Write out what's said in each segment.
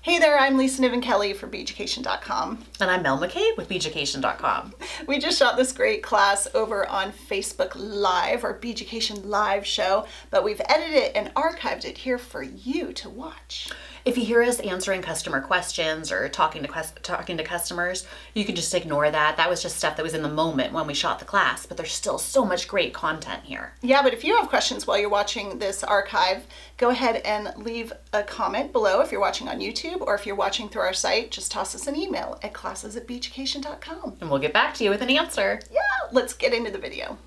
Hey there, I'm Lisa Niven Kelly for Beaducation.com. And I'm Mel McCabe with Beaducation.com. We just shot this great class over on Facebook Live, our Beaducation Live show, but we've edited it and archived it here for you to watch. If you hear us answering customer questions or talking to customers, you can just ignore that. That was just stuff that was in the moment when we shot the class, but there's still so much great content here. Yeah, but if you have questions while you're watching this archive, go ahead and leave a comment below if you're watching on YouTube, or if you're watching through our site, just toss us an email at classes@beaducation.com. And we'll get back to you with an answer. Yeah, let's get into the video.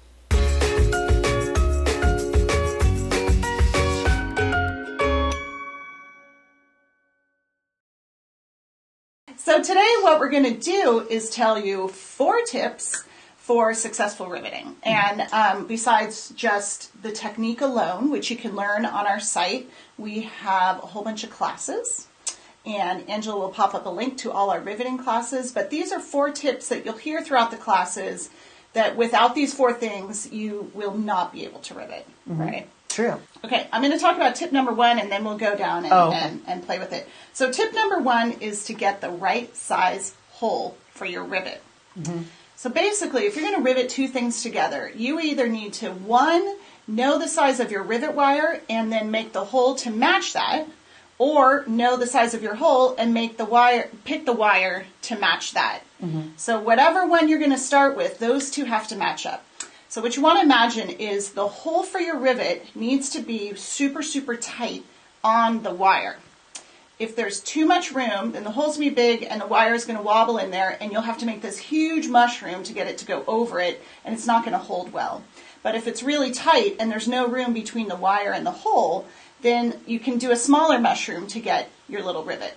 So today what we're going to do is tell you 4 tips for successful riveting. And besides just the technique alone, which you can learn on our site, we have a whole bunch of classes. And Angela will pop up a link to all our riveting classes. But these are 4 tips that you'll hear throughout the classes that without these 4 things, you will not be able to rivet, right? True. Okay, I'm going to talk about tip number 1, and then we'll go down and play with it. So tip number 1 is to get the right size hole for your rivet. So basically, if you're going to rivet 2 things together, you either need to, 1, know the size of your rivet wire and then make the hole to match that, or know the size of your hole and make the wire, pick the wire to match that. So whatever one you're going to start with, those 2 have to match up. So what you want to imagine is the hole for your rivet needs to be super, super tight on the wire. If there's too much room, then the hole's going to be big and the wire is going to wobble in there, and you'll have to make this huge mushroom to get it to go over it, and it's not going to hold well. But if it's really tight and there's no room between the wire and the hole, then you can do a smaller mushroom to get your little rivet.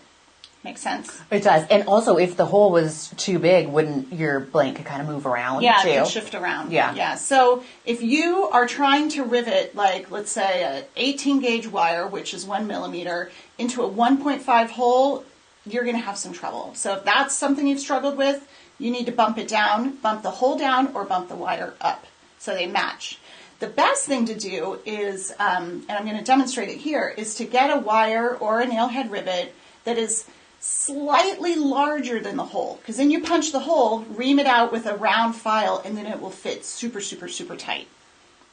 Makes sense? It does. And also, if the hole was too big, wouldn't your blanket kind of move around, Yeah, too? it can shift around. Yeah. So if you are trying to rivet, like, let's say, an 18 gauge wire, which is 1 millimeter, into a 1.5 hole, you're going to have some trouble. So if that's something you've struggled with, you need to bump it down, bump the hole down, or bump the wire up so they match. The best thing to do is, and I'm going to demonstrate it here, is to get a wire or a nail head rivet that is slightly larger than the hole, because then you punch the hole, ream it out with a round file, and then it will fit super, super, super tight.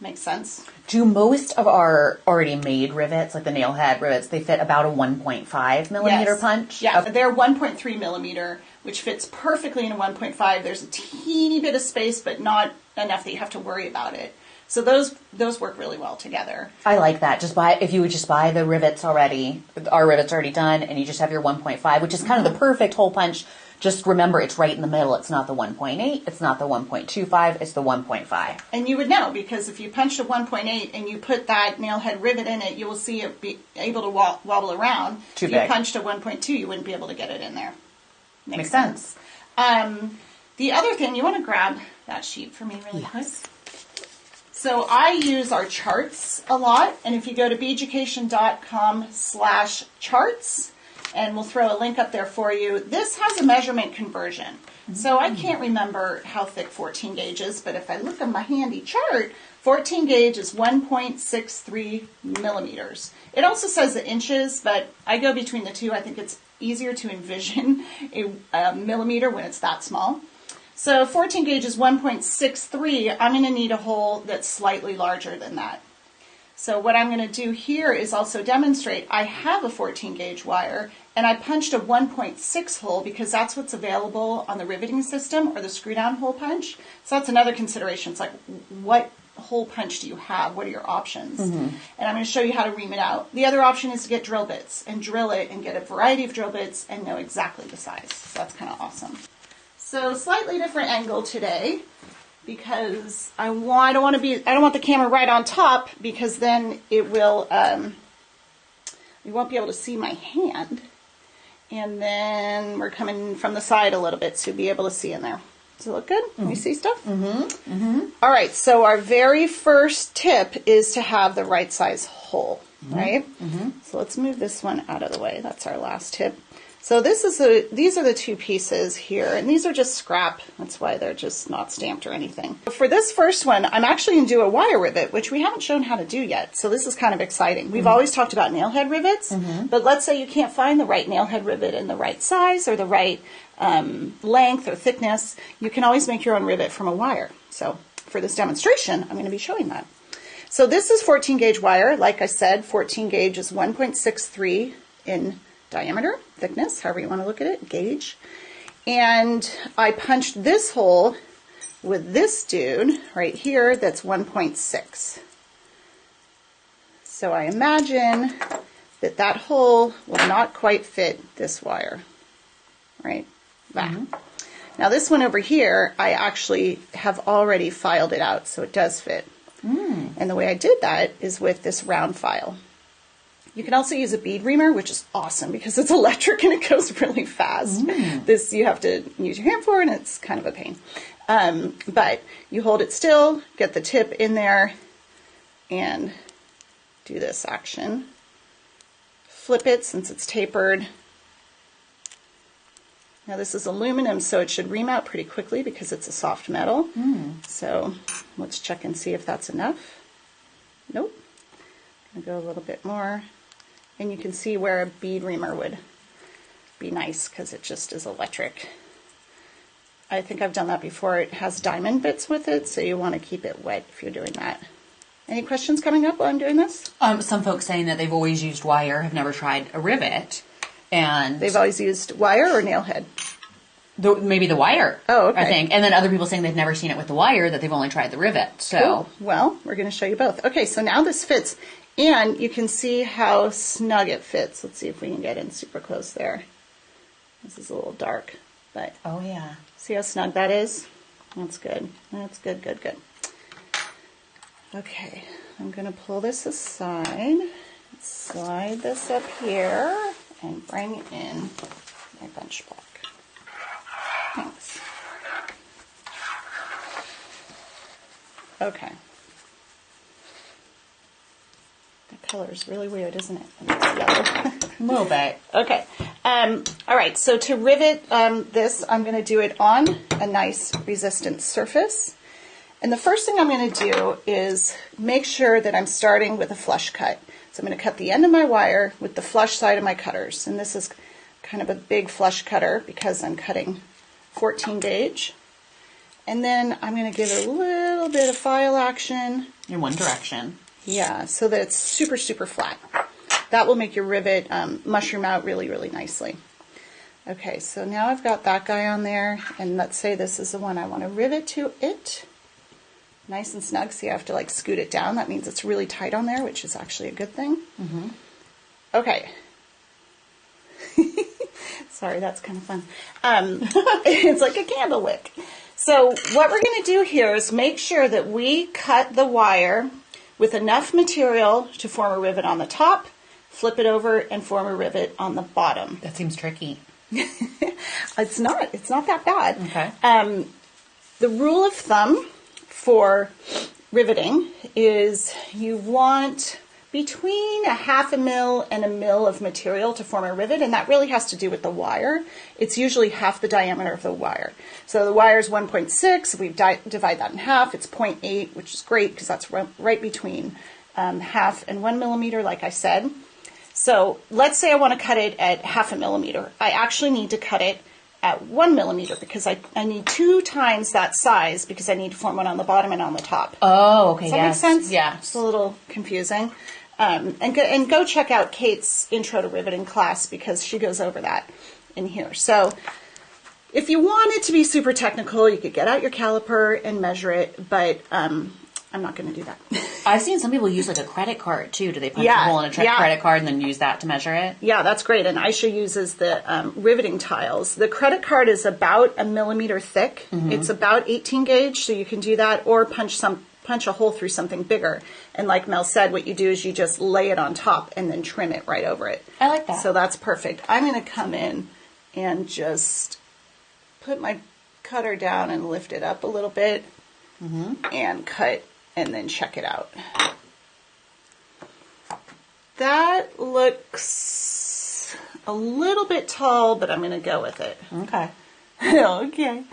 Makes sense? Do most of our already made rivets, like the nail head rivets, they fit about a 1.5 millimeter punch? Yeah, Okay. they're 1.3 millimeter, which fits perfectly in a 1.5. There's a teeny bit of space, but not enough that you have to worry about it. So those work really well together. I like that. If you would just buy the rivets already, our rivets already done, and you just have your 1.5, which is kind of the perfect hole punch. Just remember, it's right in the middle. It's not the 1.8. It's not the 1.25. It's the 1.5. And you would know, because if you punched a 1.8 and you put that nail head rivet in it, you will see it be able to wobble around. Too big. If you punched a 1.2, you wouldn't be able to get it in there. Makes sense. The other thing, you want to grab that sheet for me really quick? So I use our charts a lot, and if you go to beaducation.com/charts, and we'll throw a link up there for you, this has a measurement conversion. So I can't remember how thick 14 gauge is, but if I look at my handy chart, 14 gauge is 1.63 millimeters. It also says the inches, but I go between the 2. I think it's easier to envision a millimeter when it's that small. So 14 gauge is 1.63. I'm going to need a hole that's slightly larger than that. So what I'm going to do here is also demonstrate I have a 14 gauge wire, and I punched a 1.6 hole because that's what's available on the riveting system, or the screw down hole punch. So that's another consideration. It's like, what hole punch do you have? What are your options? And I'm going to show you how to ream it out. The other option is to get drill bits and drill it and get a variety of drill bits and know exactly the size. So that's kind of awesome. So slightly different angle today, because I don't want the camera right on top, because then it will you won't be able to see my hand. And then we're coming from the side a little bit, so you'll be able to see in there. Does it look good? Can you see stuff? All right, so our very first tip is to have the right size hole, right? So let's move this one out of the way. That's our last tip. So these are the two pieces here, and these are just scrap. That's why they're just not stamped or anything. For this first one, I'm actually going to do a wire rivet, which we haven't shown how to do yet. So this is kind of exciting. We've always talked about nail head rivets, but let's say you can't find the right nail head rivet in the right size or the right length or thickness. You can always make your own rivet from a wire. So for this demonstration, I'm going to be showing that. So this is 14 gauge wire. Like I said, 14 gauge is 1.63 in diameter, thickness, however you want to look at it, gauge. And I punched this hole with this dude right here that's 1.6. So I imagine that that hole will not quite fit this wire, right? Now this one over here, I actually have already filed it out, so it does fit. And the way I did that is with this round file. You can also use a bead reamer, which is awesome because it's electric and it goes really fast. This you have to use your hand for, and it's kind of a pain. But you hold it still, get the tip in there, and do this action. Flip it since it's tapered. Now this is aluminum, so it should ream out pretty quickly because it's a soft metal. So let's check and see if that's enough. Nope. I'm gonna go a little bit more. And you can see where a bead reamer would be nice because it just is electric. I think I've done that before. It has diamond bits with it, so you want to keep it wet if you're doing that. Any questions coming up while I'm doing this? Some folks saying that they've always used wire, have never tried a rivet. And they've always used wire or nail head? Maybe the wire. Oh, okay. I think. And then other people saying they've never seen it with the wire, that they've only tried the rivet. So, cool. Well, we're going to show you both. Okay, so now this fits. And you can see how snug it fits. Let's see if we can get in super close there. This is a little dark, but oh yeah. See how snug that is? That's good. That's good, good, good. Okay, I'm going to pull this aside, slide this up here, and bring in my bench block. Thanks. Okay. The color is really weird, isn't it? And it's yellow. A little bit. Okay. All right, so to rivet this, I'm going to do it on a nice resistant surface. And the first thing I'm going to do is make sure that I'm starting with a flush cut. So I'm going to cut the end of my wire with the flush side of my cutters. And this is kind of a big flush cutter because I'm cutting 14 gauge. And then I'm going to give it a little bit of file action. In one direction. Yeah, so that it's super, super flat. That will make your rivet mushroom out really, really nicely. Okay, so now I've got that guy on there, and let's say this is the one I want to rivet to it. Nice and snug, so you have to like scoot it down. That means it's really tight on there, which is actually a good thing. Mm-hmm. Okay. Sorry, that's kind of fun. It's like a candle wick. So what we're going to do here is make sure that we cut the wire with enough material to form a rivet on the top, flip it over, and form a rivet on the bottom. That seems tricky. It's not that bad. Okay. The rule of thumb for riveting is you want between a half a mil and a mil of material to form a rivet, and that really has to do with the wire. It's usually half the diameter of the wire. So the wire is 1.6. We divide that in half. It's 0.8, which is great because that's right between half and 1 millimeter, like I said. So let's say I want to cut it at half a millimeter. I actually need to cut it at 1 millimeter because I need 2 times that size because I need to form one on the bottom and on the top. Oh, okay. Does that make sense? Yeah. It's a little confusing. And go check out Kate's Intro to Riveting class because she goes over that in here. So if you want it to be super technical, you could get out your caliper and measure it, but I'm not going to do that. I've seen some people use like a credit card too. Do they punch a hole in a credit card and then use that to measure it? Yeah, that's great. And Aisha uses the riveting tiles. The credit card is about a millimeter thick. Mm-hmm. It's about 18 gauge, so you can do that, or punch a hole through something bigger. And like Mel said, what you do is you just lay it on top and then trim it right over it. I like that. So that's perfect. I'm going to come in and just put my cutter down and lift it up a little bit and cut and then check it out. That looks a little bit tall, but I'm going to go with it. Okay. Okay.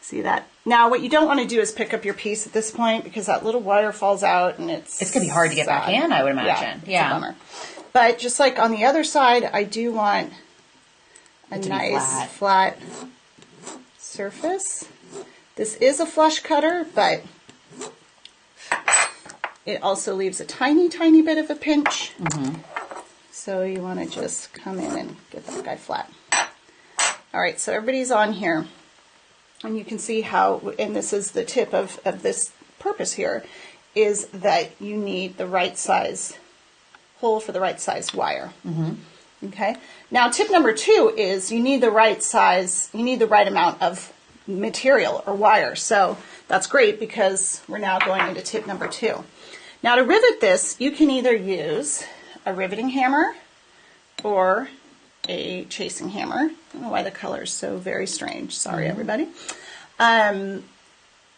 See that? Now, what you don't want to do is pick up your piece at this point because that little wire falls out and it's going to be hard to get back in, I would imagine. Yeah. It's a bummer. But just like on the other side, I do want a nice flat surface. This is a flush cutter, but it also leaves a tiny, tiny bit of a pinch. So you want to just come in and get that guy flat. All right, so everybody's on here. And you can see how, and this is the tip of this purpose here, is that you need the right size hole for the right size wire. Okay. Now, tip number 2 is you need the right size, you need the right amount of material or wire. So that's great because we're now going into tip number 2. Now, to rivet this, you can either use a riveting hammer or a chasing hammer. I don't know why the color is so very strange. Sorry, everybody.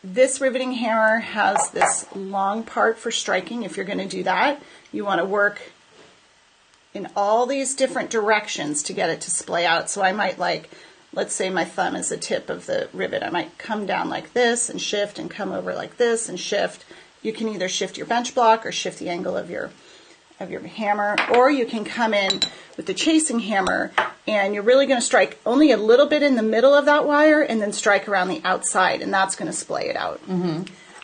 This riveting hammer has this long part for striking. If you're going to do that, you want to work in all these different directions to get it to splay out. So I might let's say my thumb is the tip of the rivet. I might come down like this and shift and come over like this and shift. You can either shift your bench block or shift the angle of your hammer, or you can come in with the chasing hammer and you're really going to strike only a little bit in the middle of that wire and then strike around the outside, and that's going to splay it out.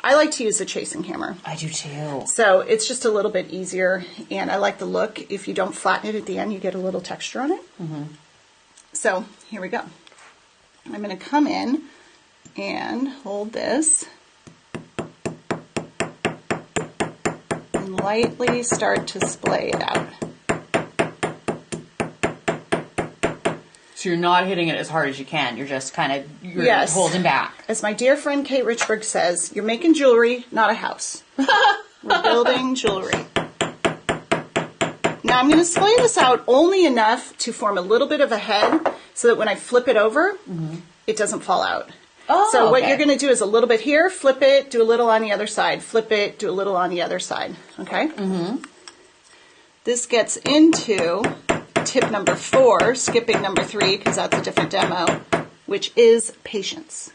I like to use the chasing hammer. I do too. So it's just a little bit easier, and I like the look. If you don't flatten it at the end, you get a little texture on it. So here we go. I'm going to come in and hold this and lightly start to splay it out. So you're not hitting it as hard as you can. You're just kind of holding back. As my dear friend Kate Richburg says, you're making jewelry, not a house. We're building jewelry. Now I'm going to splay this out only enough to form a little bit of a head so that when I flip it over, it doesn't fall out. So what you're going to do is a little bit here, flip it, do a little on the other side, flip it, do a little on the other side. Okay? This gets into tip number 4, skipping number 3 because that's a different demo, which is patience.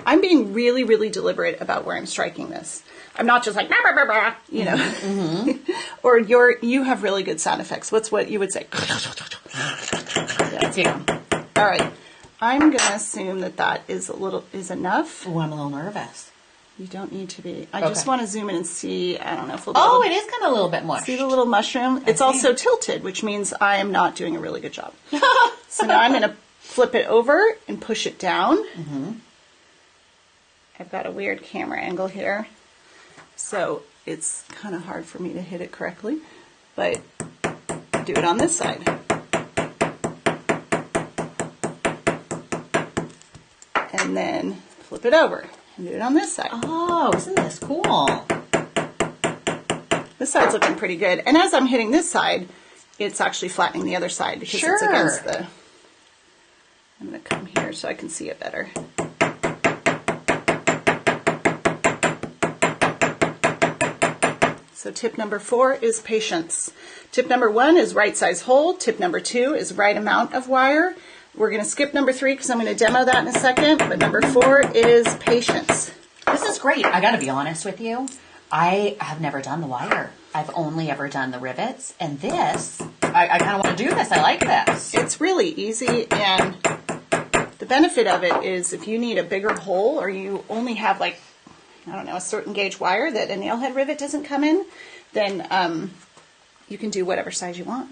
I'm being really, really deliberate about where I'm striking this. I'm not just like, bah, bah, bah, bah, you know. Or you have really good sound effects. What's what you would say? Yeah. All right. I'm going to assume that is enough. Oh, I'm a little nervous. You don't need to be. I just want to zoom in and see, I don't know if we'll be it is kind of a little bit mushed. See the little mushroom? It's also tilted, which means I am not doing a really good job. So now I'm going to flip it over and push it down. I've got a weird camera angle here, so it's kind of hard for me to hit it correctly, but do it on this side. And then flip it over and do it on this side. Oh, isn't this cool? This side's looking pretty good. And as I'm hitting this side, it's actually flattening the other side because it's against the... I'm going to come here so I can see it better. So tip number 4 is patience. Tip number 1 is right size hole. Tip number 2 is right amount of wire. We're going to skip number 3 because I'm going to demo that in a second, but number 4 is patience. This is great. I got to be honest with you. I have never done the wire. I've only ever done the rivets, and this, I kind of want to do this. I like this. It's really easy, and the benefit of it is if you need a bigger hole or you only have like, I don't know, a certain gauge wire that a nail head rivet doesn't come in, then you can do whatever size you want.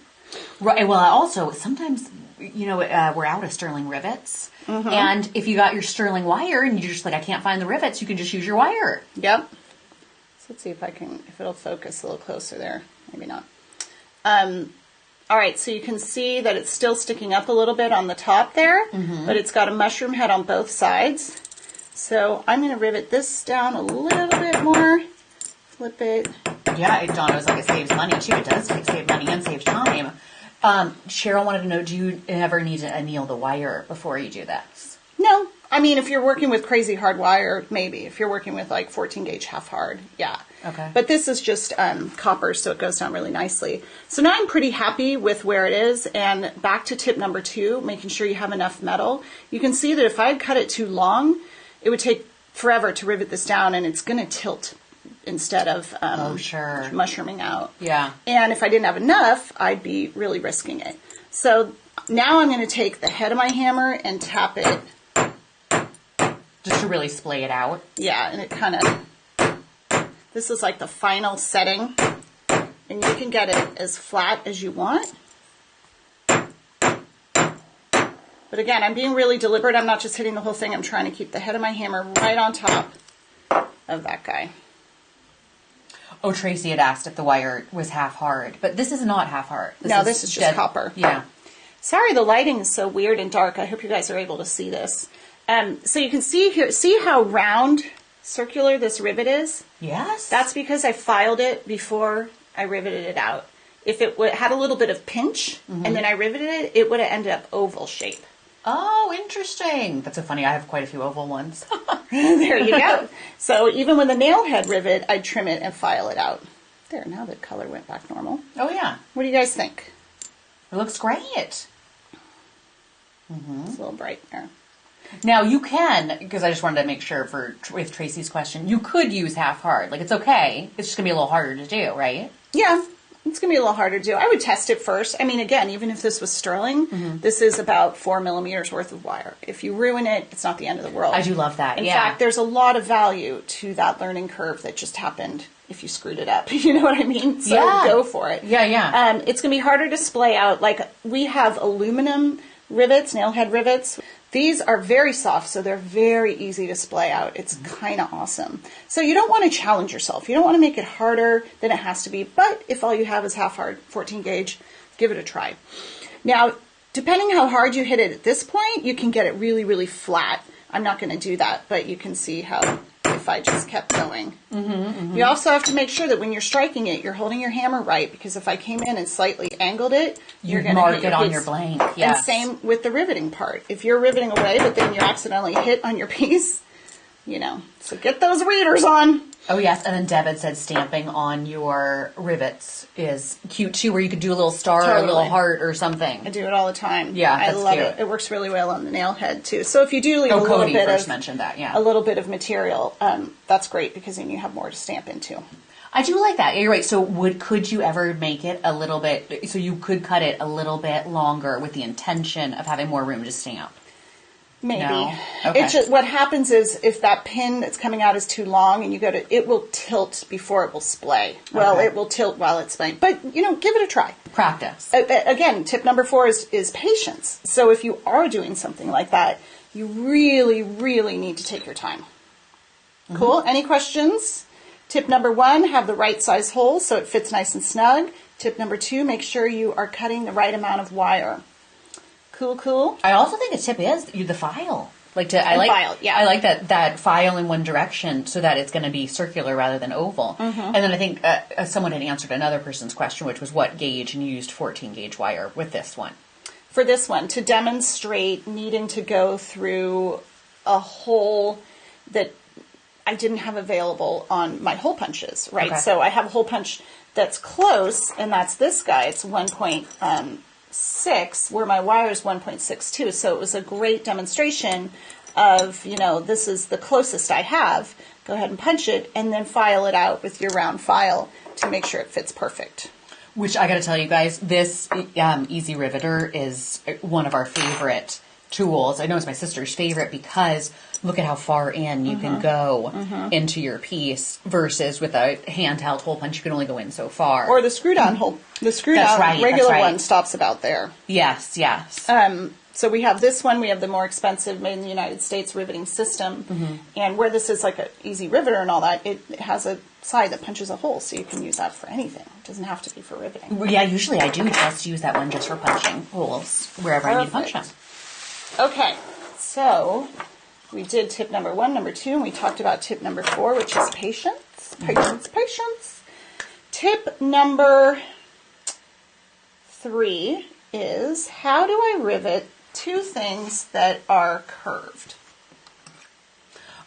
Right. Well, also, sometimes, you know, we're out of sterling rivets. And if you got your sterling wire and you're just like, I can't find the rivets, you can just use your wire. Yep. So let's see if it'll focus a little closer there. Maybe not. All right, so you can see that it's still sticking up a little bit on the top there, but it's got a mushroom head on both sides. So I'm going to rivet this down a little bit more, flip it. Yeah, Donna was like, it saves money too. It does save money and save time. Cheryl wanted to know, do you ever need to anneal the wire before you do this? No. I mean, if you're working with crazy hard wire, maybe. If you're working with like 14 gauge half hard, yeah. Okay. But this is just copper, so it goes down really nicely. So now I'm pretty happy with where it is. And back to tip number 2, making sure you have enough metal. You can see that if I had cut it too long, it would take forever to rivet this down, and it's going to tilt instead of mushrooming out. Yeah. And if I didn't have enough, I'd be really risking it. So now I'm going to take the head of my hammer and tap it. Just to really splay it out. Yeah, and it kind of, this is like the final setting. And you can get it as flat as you want. But again, I'm being really deliberate. I'm not just hitting the whole thing. I'm trying to keep the head of my hammer right on top of that guy. Oh, Tracy had asked if the wire was half hard, but this is not half hard. This is just copper. Yeah. Sorry, the lighting is so weird and dark. I hope you guys are able to see this. So you can see here, see how round, circular this rivet is? Yes. That's because I filed it before I riveted it out. If it had a little bit of pinch and then I riveted it, it would have ended up oval shape. Oh, interesting. That's so funny. I have quite a few oval ones. There you go. So even with a nail head rivet, I'd trim it and file it out. There, now the color went back normal. Oh, yeah. What do you guys think? It looks great. It's a little bright there. Now you can, because I just wanted to make sure with Tracy's question, you could use half hard. Like, it's okay. It's just going to be a little harder to do, right? Yeah. It's going to be a little harder to do. I would test it first. I mean, again, even if this was sterling, this is about 4 millimeters worth of wire. If you ruin it, it's not the end of the world. I do love that, In fact, there's a lot of value to that learning curve that just happened if you screwed it up. You know what I mean? So go for it. Yeah, yeah. It's going to be harder to splay out. Like, we have aluminum rivets, nail head rivets. These are very soft, so they're very easy to splay out. It's kind of awesome. So you don't want to challenge yourself. You don't want to make it harder than it has to be. But if all you have is half hard 14 gauge, give it a try. Now, depending how hard you hit it at this point, you can get it really, really flat. I'm not going to do that, but you can see how if I just kept going. You also have to make sure that when you're striking it, you're holding your hammer right, because if I came in and slightly angled it, you're going to mark it on your blank. Yes. And same with the riveting part. If you're riveting away, but then you accidentally hit on your piece, you know. So get those readers on. Oh, yes. And then Deb had said stamping on your rivets is cute, too, where you could do a little star or a little heart or something. I do it all the time. Yeah, I love cute. it. It works really well on the nail head, too. So if you do leave a little Cody bit first of mentioned that, a little bit of material, that's great, because then you have more to stamp into. I do like that. You're right. So could you ever make it a little bit, so you could cut it a little bit longer with the intention of having more room to stamp? Maybe. No? Okay. It's just, what happens is if that pin that's coming out is too long and you go to, it will tilt before it will splay. Well, Okay. it will tilt while it's splaying. But, you know, give it a try. Practice. Again, tip number 4 is patience. So if you are doing something like that, you really, really need to take your time. Cool? Any questions? Tip number 1, have the right size hole so it fits nice and snug. Tip number 2, make sure you are cutting the right amount of wire. Cool, cool. I also think a tip is the file. File, yeah. I like that file in one direction so that it's going to be circular rather than oval. And then I think someone had answered another person's question, which was what gauge, and you used 14 gauge wire with this one. For this one, to demonstrate needing to go through a hole that I didn't have available on my hole punches, right? Okay. So I have a hole punch that's close, and that's this guy. It's 1.6, where my wire is 1.62. So it was a great demonstration of, you know, this is the closest I have. Go ahead and punch it, and then file it out with your round file to make sure it fits perfect. Which I got to tell you guys, this Easy Riveter is one of our favorite tools. I know it's my sister's favorite because look at how far in you can go into your piece versus with a handheld hole punch, you can only go in so far. Or the screw down hole. The screw down regular one stops about there. Yes, yes. So we have this one. We have the more expensive, made in the United States riveting system. And where this is like an Easy Riveter and all that, it has a side that punches a hole, so you can use that for anything. It doesn't have to be for riveting. Yeah, usually I do just use that one just for punching holes wherever I need to punch them. Okay, so we did tip number 1, number 2, and we talked about tip number 4, which is patience. Patience, patience. Tip number 3 is, how do I rivet 2 things that are curved?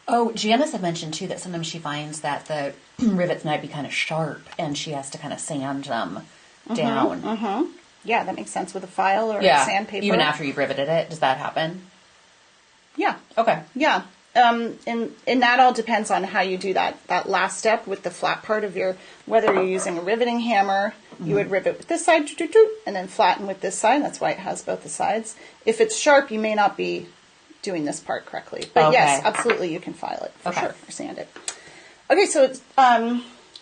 Oh, Janice had mentioned too that sometimes she finds that the rivets might be kind of sharp and she has to kind of sand them down. Yeah, that makes sense with a file or sandpaper. Even after you've riveted it, does that happen? Yeah. Okay. Yeah. And that all depends on how you do that last step with the flat part of whether you're using a riveting hammer, you would rivet with this side, and then flatten with this side. That's why it has both the sides. If it's sharp, you may not be doing this part correctly. But yes, absolutely, you can file it for sure, or sand it. Okay, so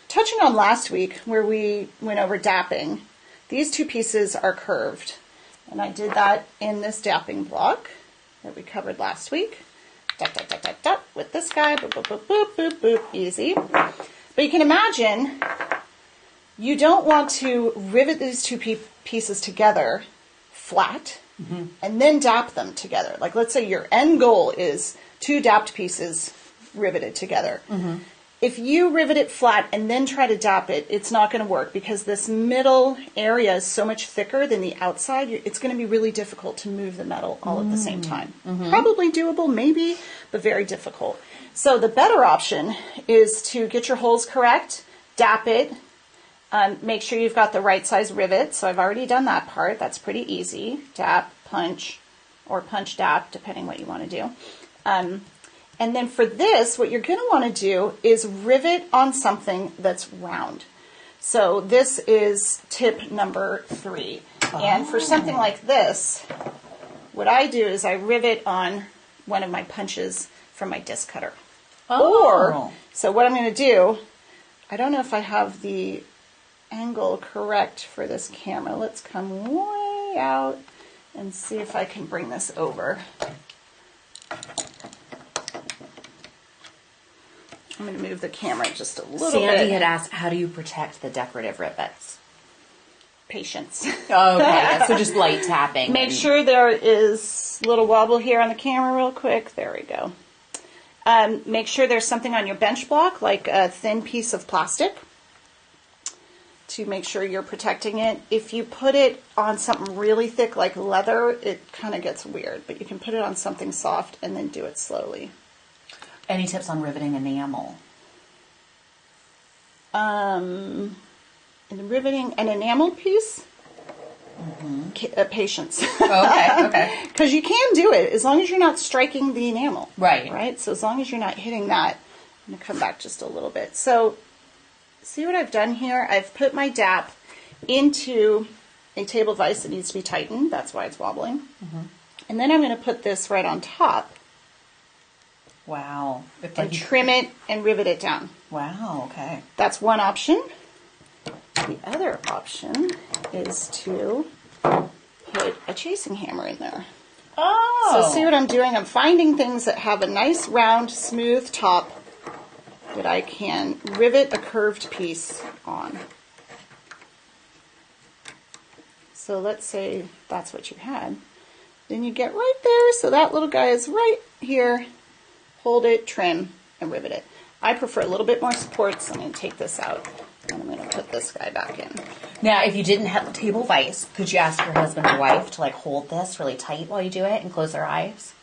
touching on last week where we went over dapping, these two pieces are curved. And I did that in this dapping block that we covered last week. Dot, dot, dot, dot, dot, with this guy, boop, boop, boop, boop, boop, boop, easy. But you can imagine you don't want to rivet these two pieces together flat and then dap them together. Like let's say your end goal is two dapped pieces riveted together. If you rivet it flat and then try to dap it, it's not going to work because this middle area is so much thicker than the outside. It's going to be really difficult to move the metal all at the same time. Probably doable, maybe, but very difficult. So the better option is to get your holes correct, dap it, make sure you've got the right size rivet. So I've already done that part. That's pretty easy. Dap, punch, or punch dap, depending what you want to do. And then for this, what you're going to want to do is rivet on something that's round. So this is tip number 3. And for something like this, what I do is I rivet on one of my punches from my disc cutter. Or, so what I'm going to do, I don't know if I have the angle correct for this camera. Let's come way out and see if I can bring this over. I'm going to move the camera just a little bit. Sandy had asked, how do you protect the decorative rivets? Patience. Okay, so just light tapping. Make sure there is a little wobble here on the camera real quick. There we go. Make sure there's something on your bench block, like a thin piece of plastic, to make sure you're protecting it. If you put it on something really thick like leather, it kind of gets weird, but you can put it on something soft and then do it slowly. Any tips on riveting enamel? Riveting an enamel piece? Patience. Okay. Because you can do it as long as you're not striking the enamel. Right. So as long as you're not hitting that. I'm going to come back just a little bit. So see what I've done here? I've put my dap into a table vise that needs to be tightened. That's why it's wobbling. And then I'm going to put this right on top. Wow. And trim it and rivet it down. Wow, okay. That's one option. The other option is to put a chasing hammer in there. So see what I'm doing? I'm finding things that have a nice round, smooth top that I can rivet a curved piece on. So let's say that's what you had. Then you get right there, so that little guy is right here. Hold it, trim, and rivet it. I prefer a little bit more support, so I'm going to take this out, and I'm going to put this guy back in. Now, if you didn't have the table vise, could you ask your husband or wife to, like, hold this really tight while you do it and close their eyes?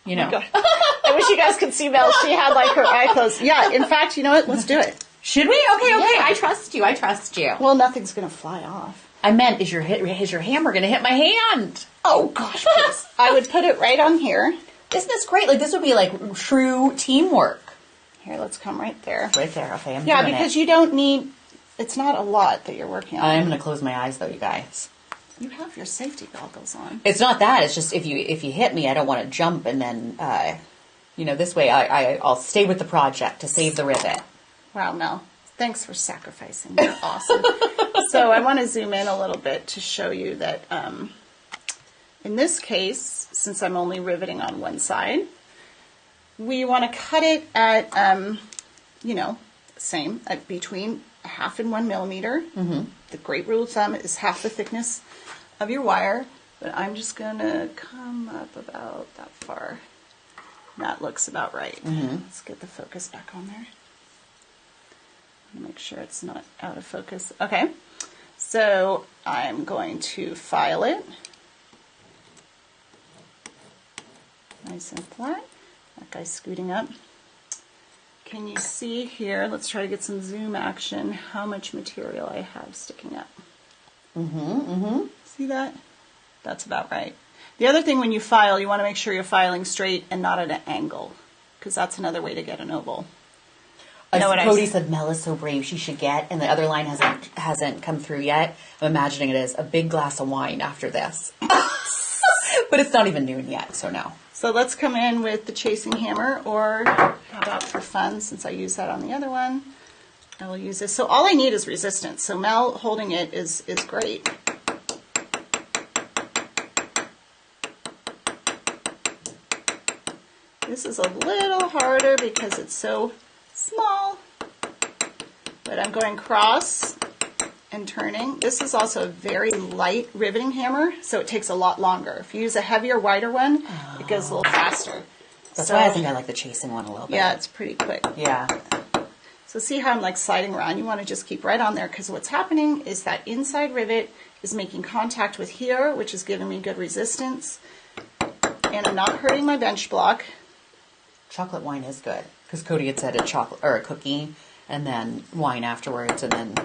You know. Oh I wish you guys could see Mel. She had, like, her eye closed. Yeah, in fact, you know what? Let's do it. Should we? Okay. Yeah. I trust you. Well, nothing's going to fly off. I meant, is your hammer going to hit my hand? Oh, gosh, please. I would put it right on here. Isn't this great? Like, this would be, like, true teamwork. Here, let's come right there. Right there. Okay, I'm doing Yeah, because you don't need... It's not a lot that you're working on. I'm going to close my eyes, though, you guys. You have your safety goggles on. It's not that. It's just if you hit me, I don't want to jump, and then, this way I'll stay with the project to save the rivet. Wow, Mel. Thanks for sacrificing. You're awesome. So I want to zoom in a little bit to show you that... in this case, since I'm only riveting on one side, we want to cut it at, same, at between 1/2 and 1 millimeter. The great rule of thumb is half the thickness of your wire, but I'm just going to come up about that far. That looks about right. Let's get the focus back on there. Make sure it's not out of focus. Okay, so I'm going to file it. Nice and flat. That guy's scooting up. Can you see here? Let's try to get some zoom action. How much material I have sticking up. See that? That's about right. The other thing when you file, you want to make sure you're filing straight and not at an angle, because that's another way to get an oval. Cody said Mel is so brave, she should get, and the other line hasn't come through yet. I'm imagining it is a big glass of wine after this. But it's not even noon yet, so no. So let's come in with the chasing hammer, or how about for fun, since I use that on the other one, I will use this. So all I need is resistance. So Mel holding it is great. This is a little harder because it's so small, but I'm going cross and turning. This is also a very light riveting hammer, so it takes a lot longer. If you use a heavier, wider one, it goes a little faster. That's why I think I like the chasing one a little bit. Yeah, it's pretty quick. Yeah. So see how I'm like sliding around? You want to just keep right on there, because what's happening is that inside rivet is making contact with here, which is giving me good resistance, and I'm not hurting my bench block. Chocolate wine is good, because Cody had said a chocolate or a cookie, and then wine afterwards, and then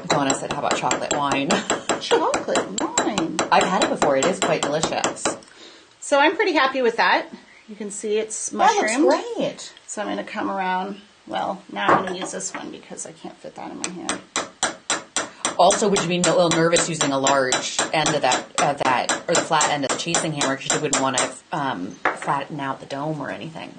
Donna said, "How about chocolate wine?" Chocolate wine. I've had it before. It is quite delicious. So I'm pretty happy with that. You can see it's mushroomed. That looks great. So I'm going to come around. Well, now I'm going to use this one because I can't fit that in my hand. Also, would you be a little nervous using a large end of that, or the flat end of the chasing hammer, because you wouldn't want to flatten out the dome or anything?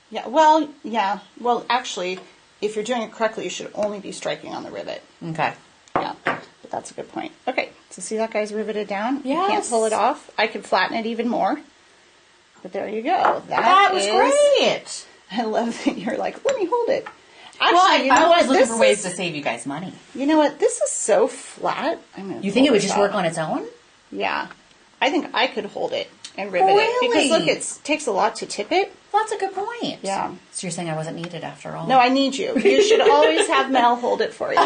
Yeah. Well, actually, if you're doing it correctly, you should only be striking on the rivet. Okay. Yeah, but that's a good point. Okay, so see that guy's riveted down? Yes. You can't pull it off. I could flatten it even more. But there you go. That was great. I love that you're like, let me hold it. Actually, I was looking for ways to save you guys money. You know what? This is so flat. You think it would just work on its own? Yeah. I think I could hold it and rivet it. Because look, it takes a lot to tip it. That's a good point. Yeah. So you're saying I wasn't needed after all? No, I need you. You should always have Mel hold it for you.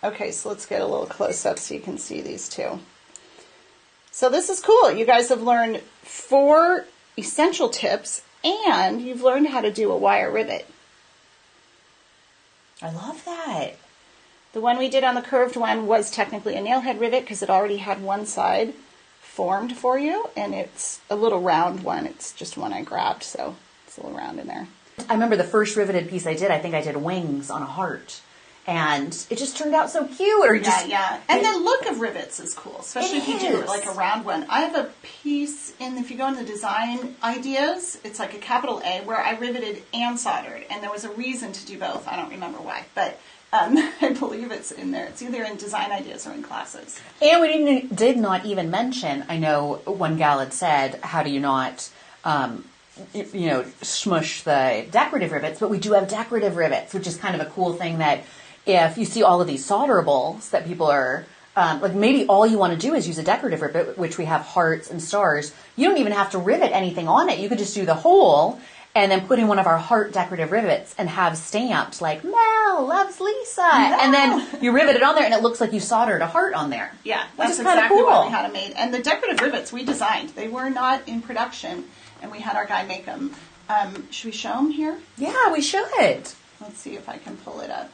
Okay, so let's get a little close up so you can see these two. So this is cool. You guys have learned 4 essential tips, and you've learned how to do a wire rivet. I love that. The one we did on the curved one was technically a nail head rivet because it already had one side formed for you, and it's a little round one. It's just one I grabbed, so it's a little round in there. I remember the first riveted piece I think I did wings on a heart. And it just turned out so cute. Yeah. And the look of rivets is cool, especially if you do like a round one. I have a piece if you go into the design ideas, it's like a capital A where I riveted and soldered. And there was a reason to do both. I don't remember why, but I believe it's in there. It's either in design ideas or in classes. And we did not even mention, I know one gal had said, how do you not, smush the decorative rivets, but we do have decorative rivets, which is kind of a cool thing that if you see all of these solderables that people are, like maybe all you want to do is use a decorative rivet, which we have hearts and stars. You don't even have to rivet anything on it. You could just do the hole and then put in one of our heart decorative rivets and have stamped like, Mel loves Lisa. No. And then you rivet it on there and it looks like you soldered a heart on there. Yeah, that's exactly cool. What we had them made. And the decorative rivets we designed. They were not in production, and we had our guy make them. Should we show them here? Yeah, we should. Let's see if I can pull it up.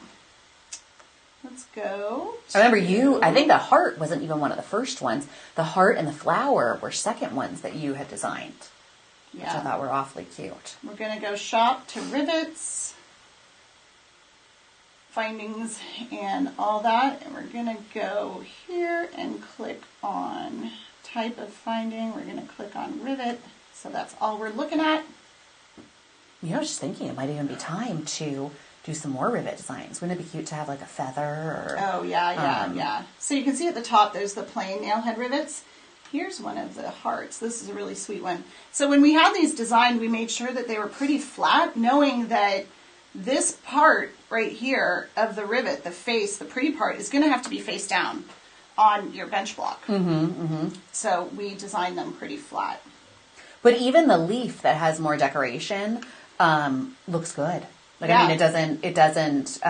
Let's go. I remember I think the heart wasn't even one of the first ones. The heart and the flower were second ones that you had designed. Yeah. Which I thought were awfully cute. We're going to go shop to rivets, findings, and all that. And we're going to go here and click on type of finding. We're going to click on rivet. So that's all we're looking at. I was just thinking it might even be time to do some more rivet designs. Wouldn't it be cute to have like a feather or... Oh, yeah. So you can see at the top, there's the plain nail head rivets. Here's one of the hearts. This is a really sweet one. So when we had these designed, we made sure that they were pretty flat, knowing that this part right here of the rivet, the face, the pretty part, is going to have to be face down on your bench block. So we designed them pretty flat. But even the leaf that has more decoration looks good. I mean, it doesn't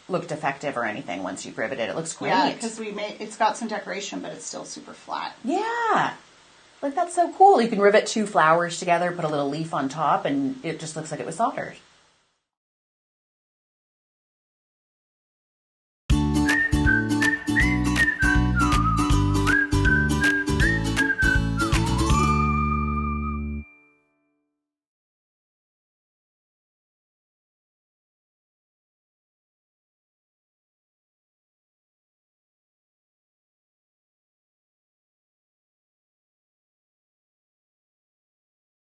look defective or anything once you've riveted it. It looks great. Yeah, because it's got some decoration, but it's still super flat. Yeah. Like, that's so cool. You can rivet two flowers together, put a little leaf on top, and it just looks like it was soldered.